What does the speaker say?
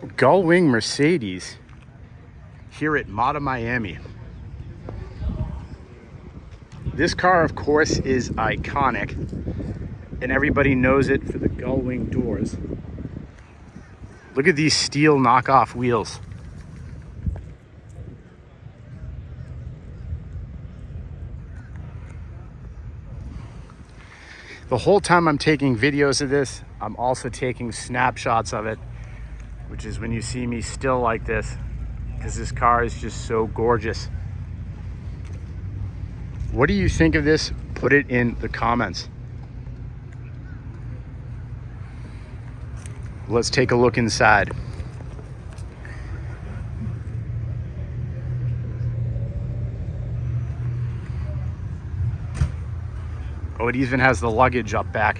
Gullwing Mercedes here at Mata Miami. This car, of course, is iconic, and everybody knows it for the Gullwing doors. Look at these steel knockoff wheels. The whole time I'm taking videos of this, I'm also taking snapshots of it, which is when you see me still like this, because this car is just so gorgeous. What do you think of this? Put it in the comments. Let's take a look inside. Oh, it even has the luggage up back.